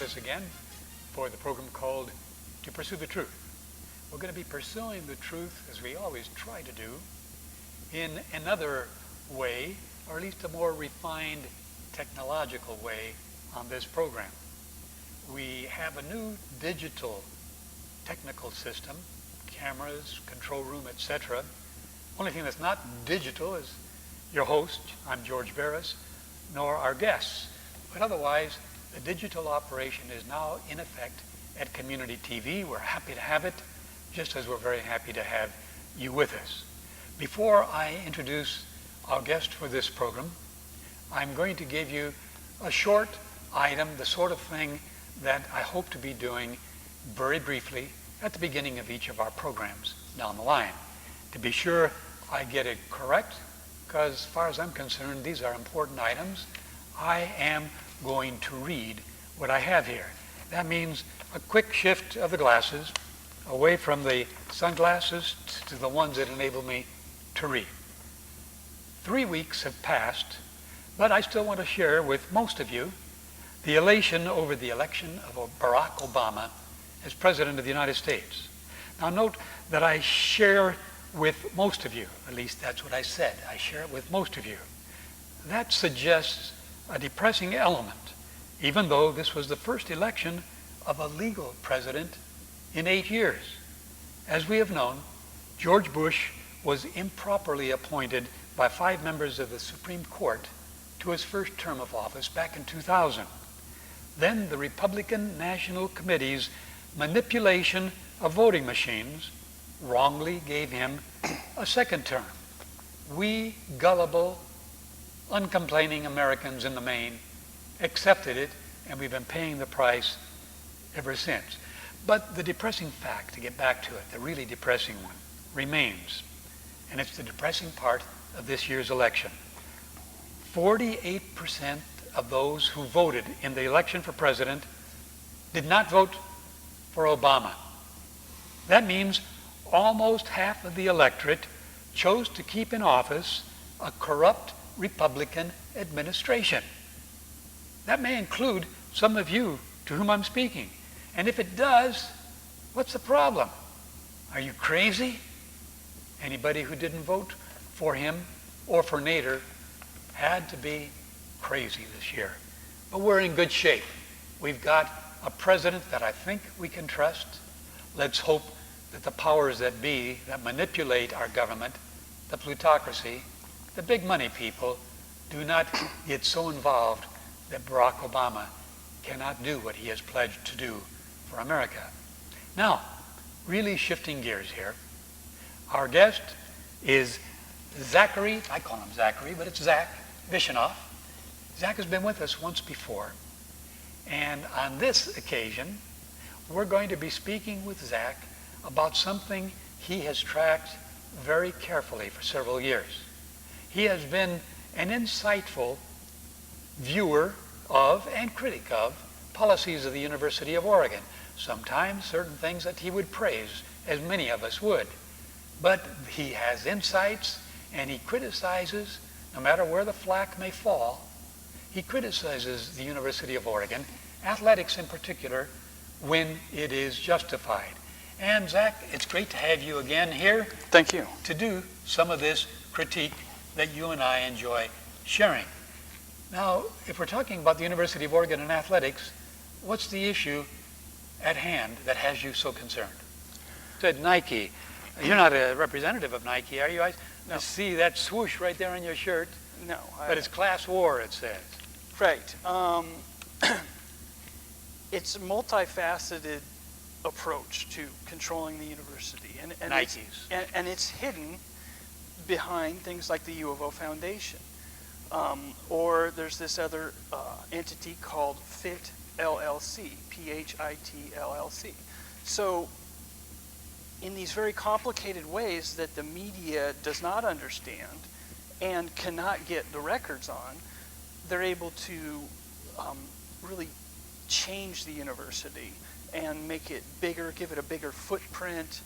us again for the program called To Pursue the Truth. We're going to be pursuing the truth, as we always try to do, in another way, or at least a more refined technological way on this program. We have a new digital technical system, cameras, control room, etc. Only thing that's not digital is your host, I'm George Barris, nor our guests. But otherwise, the digital operation is now in effect at Community TV. We're happy to have it, just as we're very happy to have you with us. Before I introduce our guest for this program, I'm going to give you a short item, the sort of thing that I hope to be doing very briefly at the beginning of each of our programs down the line. To be sure I get it correct, because as far as I'm concerned, these are important items. I am going to read what I have here. That means a quick shift of the glasses away from the sunglasses to the ones that enable me to read. 3 weeks have passed, but I still want to share with most of you the elation over the election of Barack Obama as President of the United States. Now note that I share with most of you, at least that's what I said, I share it with most of you. That suggests a depressing element, even though this was the first election of a legal president in 8 years. As we have known, George Bush was improperly appointed by 5 members of the Supreme Court to his first term of office back in 2000. Then the Republican National Committee's manipulation of voting machines wrongly gave him a second term. We gullible, uncomplaining Americans in the main accepted it, and we've been paying the price ever since. But the depressing fact, to get back to it, the really depressing one, remains. And it's the depressing part of this year's election. 48% of those who voted in the election for president did not vote for Obama. That means almost half of the electorate chose to keep in office a corrupt Republican administration. That may include some of you to whom I'm speaking. And if it does, what's the problem? Are you crazy? Anybody who didn't vote for him or for Nader had to be crazy this year. But we're in good shape. We've got a president that I think we can trust. Let's hope that the powers that be that manipulate our government, the plutocracy, the big money people, do not get so involved that Barack Obama cannot do what he has pledged to do for America. Now, really shifting gears here, our guest is Zachary, I call him Zachary, but it's Zach Vishanoff. Zach has been with us once before, and on this occasion, we're going to be speaking with Zach about something he has tracked very carefully for several years. He has been an insightful viewer of and critic of policies of the University of Oregon. Sometimes certain things that he would praise, as many of us would. But he has insights, and he criticizes, no matter where the flack may fall, he criticizes the University of Oregon, athletics in particular, when it is justified. And Zach, it's great to have you again here. Thank you. To do some of this critique that you and I enjoy sharing. Now, if we're talking about the University of Oregon and athletics, what's the issue at hand that has you so concerned? You said Nike. You're not a representative of Nike, are you? I see that swoosh right there on your shirt. No. But it's class war, it says. Right. It's a multifaceted approach to controlling the university. And Nike's. And it's hidden behind things like the U of O Foundation. Or there's this other entity called FIT LLC, PHIT LLC. So in these very complicated ways that the media does not understand and cannot get the records on, they're able to really change the university and make it bigger, give it a bigger footprint,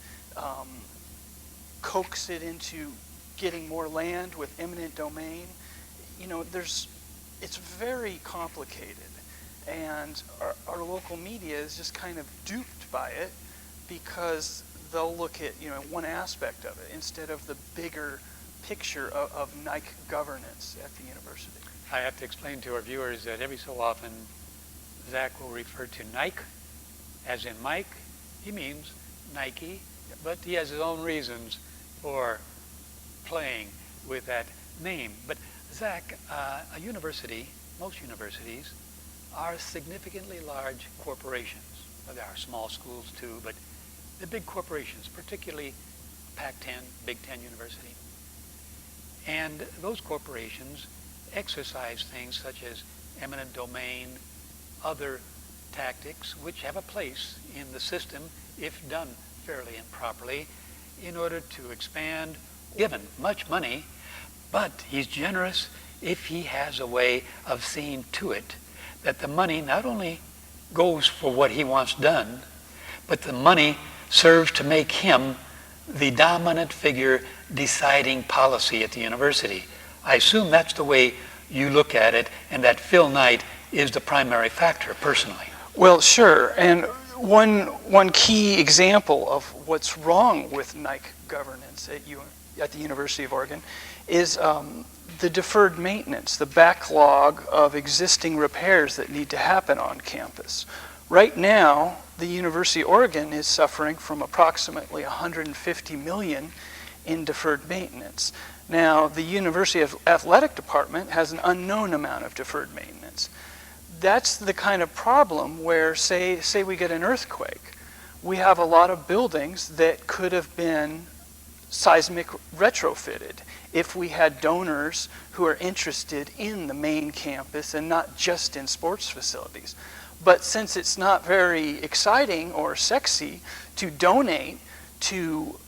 coax it into getting more land with eminent domain. You know, it's very complicated. And our local media is just kind of duped by it because they'll look at one aspect of it instead of the bigger picture of Nike governance at the university. I have to explain to our viewers that every so often Zach will refer to Nike as in Mike. He means Nike, but he has his own reasons for playing with that name. But Zach, a university, most universities, are significantly large corporations. Well, there are small schools too, but the big corporations, particularly Pac-10, Big Ten University. And those corporations exercise things such as eminent domain, other tactics, which have a place in the system if done fairly and properly, in order to expand, given much money, but he's generous if he has a way of seeing to it that the money not only goes for what he wants done, but the money serves to make him the dominant figure deciding policy at the university. I assume that's the way you look at it, and that Phil Knight is the primary factor, personally. Well, sure. And one key example of what's wrong with Nike governance at the University of Oregon is the deferred maintenance, the backlog of existing repairs that need to happen on campus. Right now, the University of Oregon is suffering from approximately $150 million in deferred maintenance. Now, the University of Athletic Department has an unknown amount of deferred maintenance. That's the kind of problem where, say we get an earthquake, we have a lot of buildings that could have been seismic retrofitted if we had donors who are interested in the main campus and not just in sports facilities. But since it's not very exciting or sexy to donate to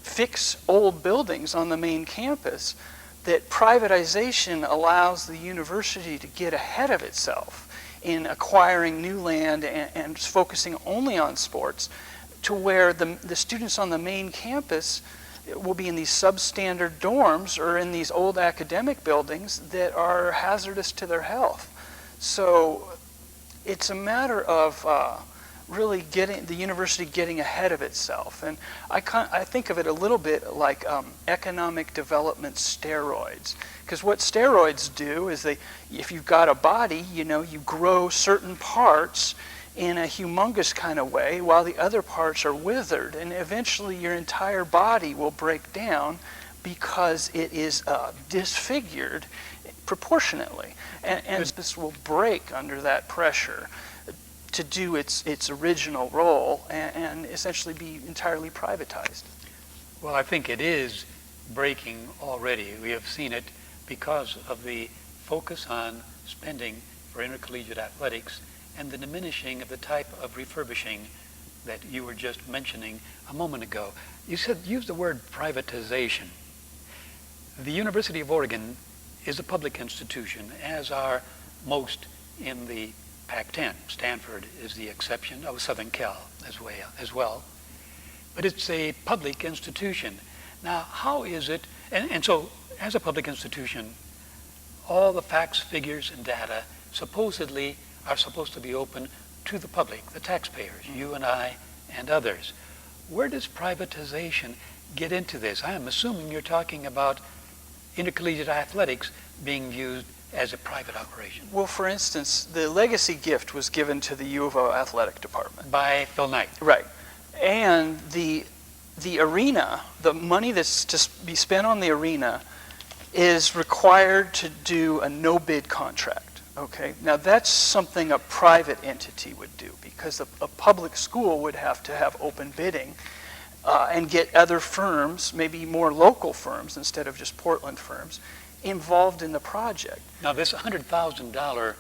fix old buildings on the main campus, that privatization allows the university to get ahead of itself in acquiring new land and focusing only on sports, to where the students on the main campus will be in these substandard dorms or in these old academic buildings that are hazardous to their health. So it's a matter of really getting the university getting ahead of itself. And I think of it a little bit like economic development steroids. Because what steroids do is if you've got a body, you grow certain parts in a humongous kind of way while the other parts are withered. And eventually your entire body will break down because it is disfigured proportionately. And this will break under that pressure to do its original role and essentially be entirely privatized. Well, I think it is breaking already. We have seen it because of the focus on spending for intercollegiate athletics and the diminishing of the type of refurbishing that you were just mentioning a moment ago. You used the word privatization. The University of Oregon is a public institution, as are most in the Pac-10. Stanford is the exception. Southern Cal as well. But it's a public institution. Now, how is it, and so as a public institution, all the facts, figures, and data supposedly are supposed to be open to the public, the taxpayers, you and I and others. Where does privatization get into this? I am assuming you're talking about intercollegiate athletics being viewed as a private operation. Well, for instance, the legacy gift was given to the U of O athletic department. By Phil Knight. Right. And the arena, the money that's to be spent on the arena is required to do a no-bid contract. Okay. Now that's something a private entity would do, because a public school would have to have open bidding and get other firms, maybe more local firms instead of just Portland firms, involved in the project. Now this $100,000